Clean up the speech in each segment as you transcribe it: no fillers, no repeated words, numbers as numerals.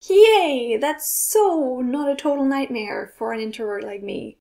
Yay! That's so not a total nightmare for an introvert like me.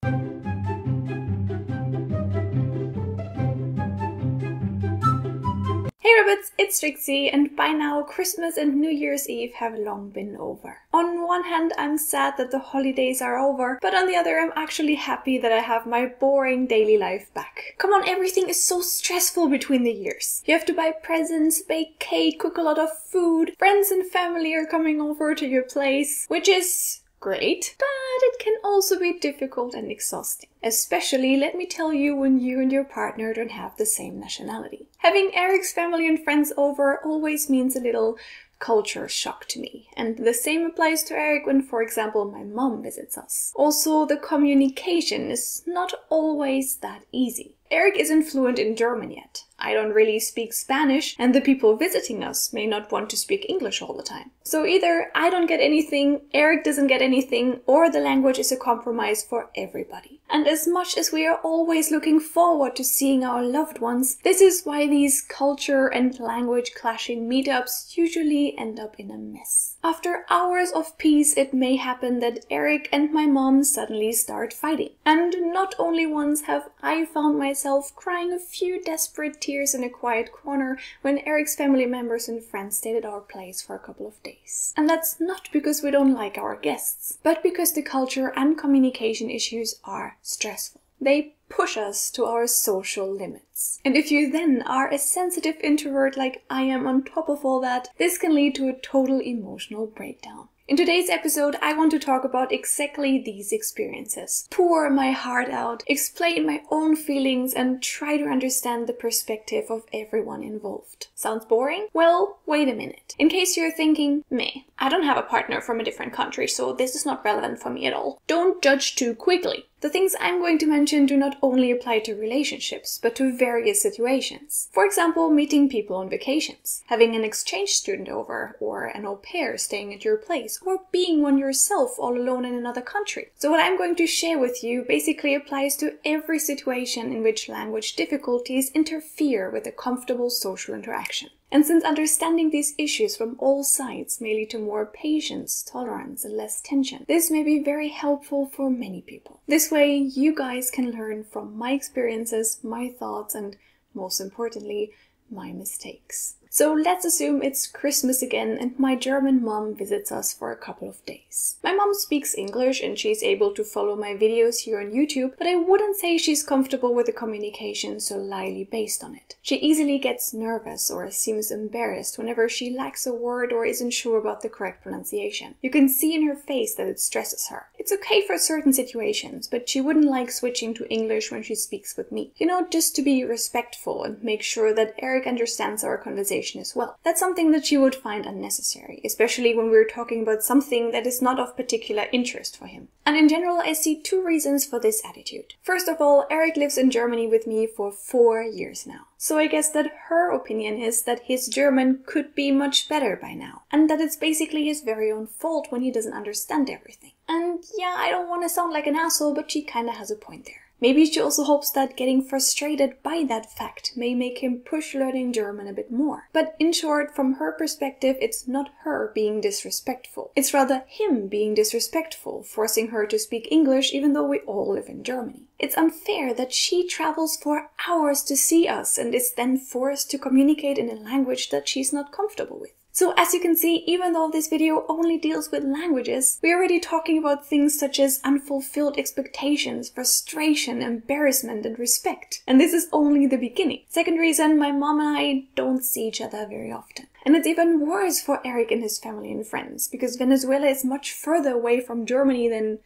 Hey Rabbits, it's Trixie, and by now Christmas and New Year's Eve have long been over. On one hand, I'm sad that the holidays are over, but on the other, I'm actually happy that I have my boring daily life back. Come on, everything is so stressful between the years. You have to buy presents, bake cake, cook a lot of food, friends and family are coming over to your place, which is great, but it can also be difficult and exhausting. Especially, let me tell you, when you and your partner don't have the same nationality. Having Eric's family and friends over always means a little culture shock to me. And the same applies to Eric when, for example, my mom visits us. Also, the communication is not always that easy. Eric isn't fluent in German yet. I don't really speak Spanish, and the people visiting us may not want to speak English all the time. So either I don't get anything, Eric doesn't get anything, or the language is a compromise for everybody. And as much as we are always looking forward to seeing our loved ones, this is why these culture and language clashing meetups usually end up in a mess. After hours of peace, it may happen that Eric and my mom suddenly start fighting. And not only once have I found myself crying a few desperate tears in a quiet corner when Eric's family members and friends stayed at our place for a couple of days. And that's not because we don't like our guests, but because the culture and communication issues are stressful. They push us to our social limits. And if you then are a sensitive introvert like I am on top of all that, this can lead to a total emotional breakdown. In today's episode, I want to talk about exactly these experiences. Pour my heart out, explain my own feelings, and try to understand the perspective of everyone involved. Sounds boring? Well, wait a minute. In case you're thinking, meh, I don't have a partner from a different country, so this is not relevant for me at all. Don't judge too quickly. The things I'm going to mention do not only apply to relationships, but to various situations. For example, meeting people on vacations, having an exchange student over, or an au pair staying at your place, or being one yourself all alone in another country. So what I'm going to share with you basically applies to every situation in which language difficulties interfere with a comfortable social interaction. And since understanding these issues from all sides may lead to more patience, tolerance, and less tension, this may be very helpful for many people. This way, you guys can learn from my experiences, my thoughts, and most importantly, my mistakes. So let's assume it's Christmas again and my German mom visits us for a couple of days. My mom speaks English and she's able to follow my videos here on YouTube, but I wouldn't say she's comfortable with the communication solely based on it. She easily gets nervous or seems embarrassed whenever she lacks a word or isn't sure about the correct pronunciation. You can see in her face that it stresses her. It's okay for certain situations, but she wouldn't like switching to English when she speaks with me. You know, just to be respectful and make sure that Eric understands our conversation as well. That's something that you would find unnecessary, especially when we're talking about something that is not of particular interest for him. And in general, I see two reasons for this attitude. First of all, Eric lives in Germany with me for 4 years now. So I guess that her opinion is that his German could be much better by now, and that it's basically his very own fault when he doesn't understand everything. And yeah, I don't want to sound like an asshole, but she kinda has a point there. Maybe she also hopes that getting frustrated by that fact may make him push learning German a bit more. But in short, from her perspective, it's not her being disrespectful. It's rather him being disrespectful, forcing her to speak English even though we all live in Germany. It's unfair that she travels for hours to see us and is then forced to communicate in a language that she's not comfortable with. So as you can see, even though this video only deals with languages, we're already talking about things such as unfulfilled expectations, frustration, embarrassment, and respect. And this is only the beginning. Second reason, my mom and I don't see each other very often. And it's even worse for Eric and his family and friends, because Venezuela is much further away from Germany than,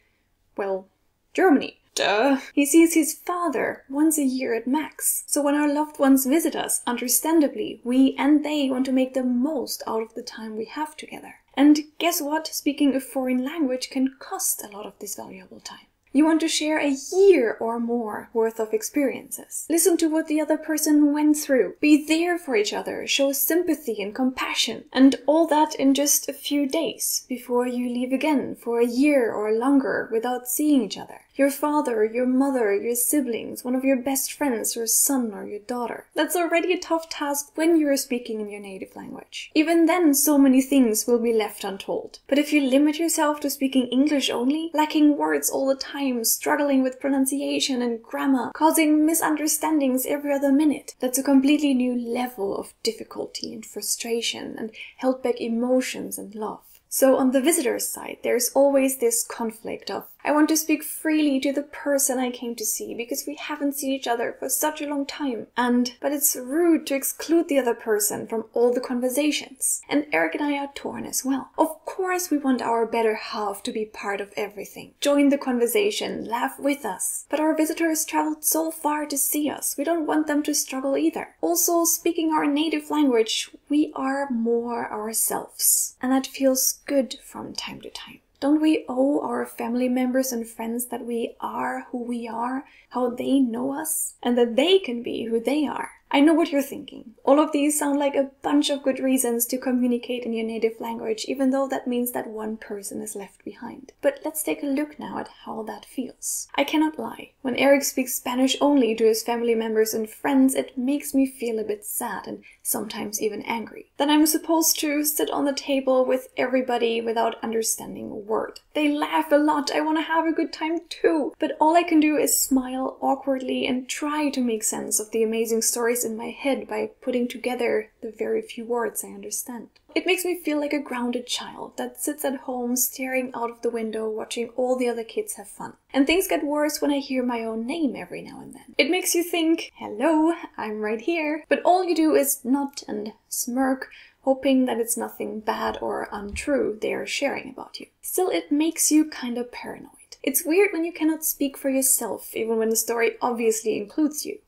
well, Germany. Duh. He sees his father once a year at max. So when our loved ones visit us, understandably, we and they want to make the most out of the time we have together. And guess what? Speaking a foreign language can cost a lot of this valuable time. You want to share a year or more worth of experiences. Listen to what the other person went through. Be there for each other. Show sympathy and compassion. And all that in just a few days before you leave again for a year or longer without seeing each other. Your father, your mother, your siblings, one of your best friends, your son or your daughter. That's already a tough task when you're speaking in your native language. Even then, so many things will be left untold. But if you limit yourself to speaking English only, lacking words all the time, struggling with pronunciation and grammar, causing misunderstandings every other minute, that's a completely new level of difficulty and frustration and held back emotions and love. So on the visitor's side, there's always this conflict of, I want to speak freely to the person I came to see because we haven't seen each other for such a long time. But it's rude to exclude the other person from all the conversations. And Eric and I are torn as well. Of course we want our better half to be part of everything. Join the conversation, laugh with us. But our visitors traveled so far to see us. We don't want them to struggle either. Also, speaking our native language, we are more ourselves. And that feels good from time to time. Don't we owe our family members and friends that we are who we are, how they know us, and that they can be who they are? I know what you're thinking. All of these sound like a bunch of good reasons to communicate in your native language, even though that means that one person is left behind. But let's take a look now at how that feels. I cannot lie. When Eric speaks Spanish only to his family members and friends, it makes me feel a bit sad and sometimes even angry. That I'm supposed to sit on the table with everybody without understanding a word. They laugh a lot. I want to have a good time too. But all I can do is smile awkwardly and try to make sense of the amazing stories in my head by putting together the very few words I understand. It makes me feel like a grounded child that sits at home staring out of the window watching all the other kids have fun. And things get worse when I hear my own name every now and then. It makes you think, hello, I'm right here. But all you do is nod and smirk, hoping that it's nothing bad or untrue they are sharing about you. Still, it makes you kind of paranoid. It's weird when you cannot speak for yourself, even when the story obviously includes you.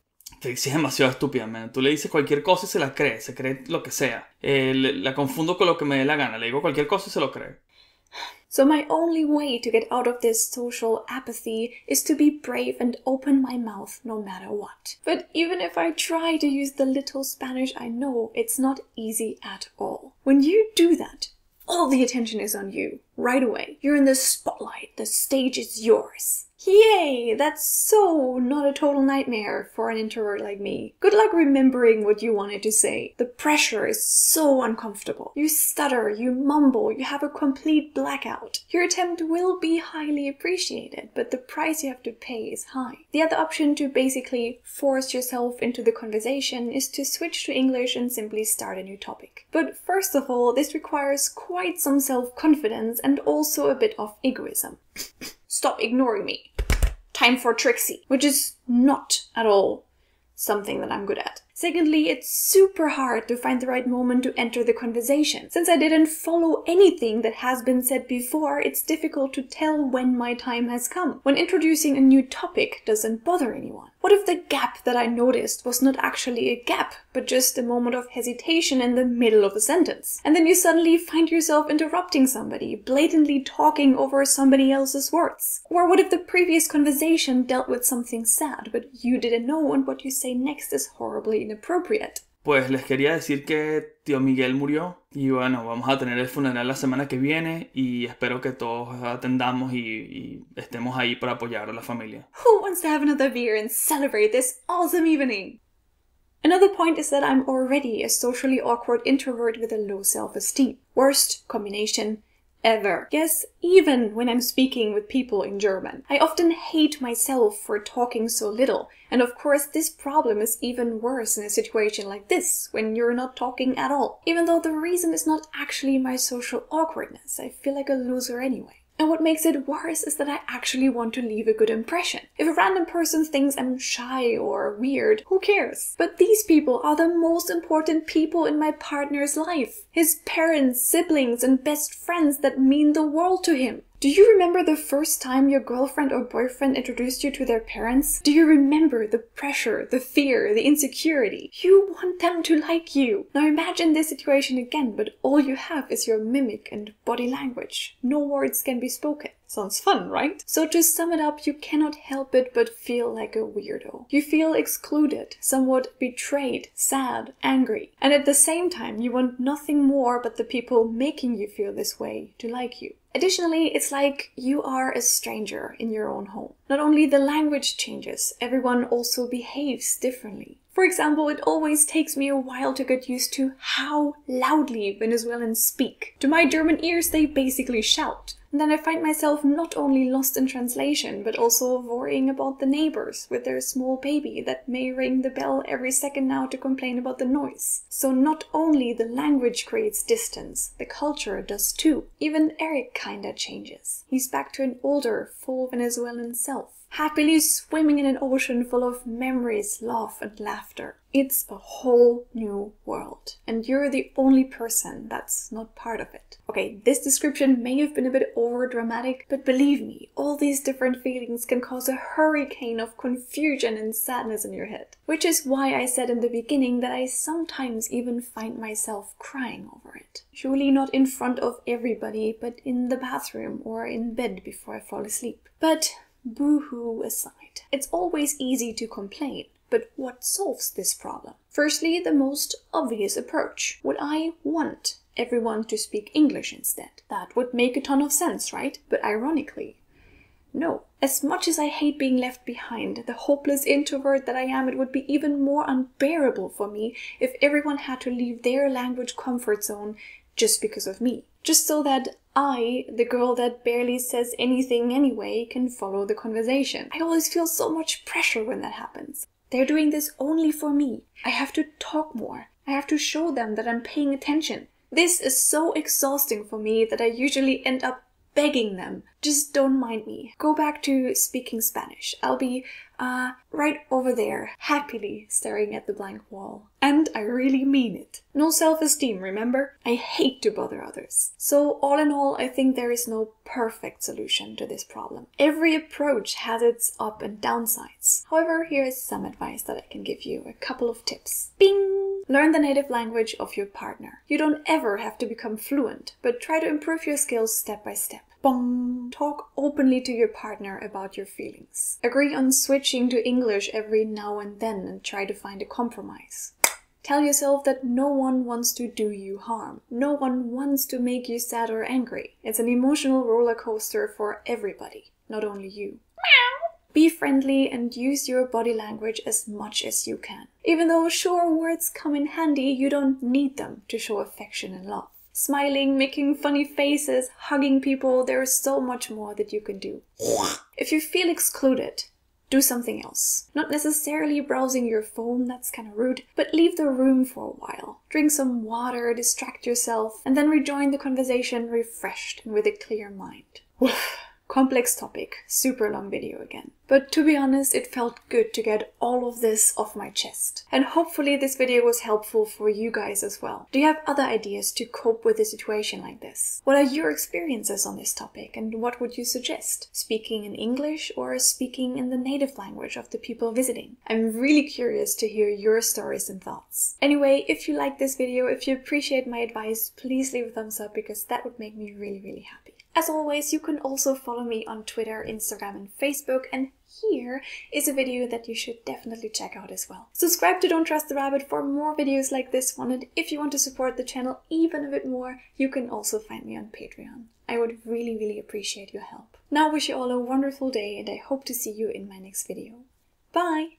Trixie es demasiado estúpida, man. Tú le dices cualquier cosa y se cree lo que sea. La confundo con lo que me dé la gana. Le digo cualquier cosa y se lo cree. So my only way to get out of this social apathy is to be brave and open my mouth no matter what. But even if I try to use the little Spanish I know, it's not easy at all. When you do that, all the attention is on you, right away. You're in the spotlight, the stage is yours. Yay! That's so not a total nightmare for an introvert like me. Good luck remembering what you wanted to say. The pressure is so uncomfortable. You stutter, you mumble, you have a complete blackout. Your attempt will be highly appreciated, but the price you have to pay is high. The other option to basically force yourself into the conversation is to switch to English and simply start a new topic. But first of all, this requires quite some self-confidence and also a bit of egoism. Stop ignoring me. Time for Trixie, which is not at all something that I'm good at. Secondly, it's super hard to find the right moment to enter the conversation. Since I didn't follow anything that has been said before, it's difficult to tell when my time has come. When introducing a new topic doesn't bother anyone. What if the gap that I noticed was not actually a gap, but just a moment of hesitation in the middle of a sentence? And then you suddenly find yourself interrupting somebody, blatantly talking over somebody else's words. Or what if the previous conversation dealt with something sad, but you didn't know and what you say next is horribly inappropriate? Pues les quería decir que tío Miguel murió y bueno, vamos a tener el funeral la semana que viene y espero que todos atendamos y estemos ahí para apoyar a la familia. Who wants to have another beer and celebrate this awesome evening? Another point is that I'm already a socially awkward introvert with a low self-esteem. Worst combination ever. Yes, even when I'm speaking with people in German. I often hate myself for talking so little. And of course, this problem is even worse in a situation like this, when you're not talking at all. Even though the reason is not actually my social awkwardness, I feel like a loser anyway. And what makes it worse is that I actually want to leave a good impression. If a random person thinks I'm shy or weird, who cares? But these people are the most important people in my partner's life. His parents, siblings, and best friends that mean the world to him. Do you remember the first time your girlfriend or boyfriend introduced you to their parents? Do you remember the pressure, the fear, the insecurity? You want them to like you. Now imagine this situation again, but all you have is your mimic and body language. No words can be spoken. Sounds fun, right? So to sum it up, you cannot help it but feel like a weirdo. You feel excluded, somewhat betrayed, sad, angry. And at the same time, you want nothing more but the people making you feel this way to like you. Additionally, it's like you are a stranger in your own home. Not only the language changes, everyone also behaves differently. For example, it always takes me a while to get used to how loudly Venezuelans speak. To my German ears, they basically shout. And then I find myself not only lost in translation, but also worrying about the neighbors with their small baby that may ring the bell every second now to complain about the noise. So not only the language creates distance, the culture does too. Even Eric kinda changes. He's back to an older, full Venezuelan self, happily swimming in an ocean full of memories, love and laughter. It's a whole new world, and you're the only person that's not part of it. Okay, this description may have been a bit over-dramatic, but believe me, all these different feelings can cause a hurricane of confusion and sadness in your head. Which is why I said in the beginning that I sometimes even find myself crying over it. Surely not in front of everybody, but in the bathroom or in bed before I fall asleep. But boo-hoo aside, it's always easy to complain. But what solves this problem? Firstly, the most obvious approach. Would I want everyone to speak English instead? That would make a ton of sense, right? But ironically, no. As much as I hate being left behind, the hopeless introvert that I am, it would be even more unbearable for me if everyone had to leave their language comfort zone just because of me. Just so that I, the girl that barely says anything anyway, can follow the conversation. I always feel so much pressure when that happens. They're doing this only for me. I have to talk more. I have to show them that I'm paying attention. This is so exhausting for me that I usually end up begging them, just don't mind me. Go back to speaking Spanish. I'll be right over there, happily staring at the blank wall. And I really mean it. No self-esteem, remember? I hate to bother others. So all in all, I think there is no perfect solution to this problem. Every approach has its up and downsides. However, here is some advice that I can give you, a couple of tips. Bing! Learn the native language of your partner. You don't ever have to become fluent, but try to improve your skills step by step. Bong! Talk openly to your partner about your feelings. Agree on switching to English every now and then and try to find a compromise. Tell yourself that no one wants to do you harm. No one wants to make you sad or angry. It's an emotional roller coaster for everybody, not only you. Be friendly and use your body language as much as you can. Even though sure words come in handy, you don't need them to show affection and love. Smiling, making funny faces, hugging people, there is so much more that you can do. If you feel excluded, do something else. Not necessarily browsing your phone, that's kind of rude, but leave the room for a while. Drink some water, distract yourself, and then rejoin the conversation refreshed and with a clear mind. Complex topic, super long video again. But to be honest, it felt good to get all of this off my chest. And hopefully this video was helpful for you guys as well. Do you have other ideas to cope with a situation like this? What are your experiences on this topic and what would you suggest? Speaking in English or speaking in the native language of the people visiting? I'm really curious to hear your stories and thoughts. Anyway, if you like this video, if you appreciate my advice, please leave a thumbs up because that would make me really, really happy. As always, you can also follow me on Twitter, Instagram and Facebook, and here is a video that you should definitely check out as well. Subscribe to Don't Trust the Rabbit for more videos like this one, and if you want to support the channel even a bit more, you can also find me on Patreon. I would really, really appreciate your help. Now I wish you all a wonderful day and I hope to see you in my next video. Bye!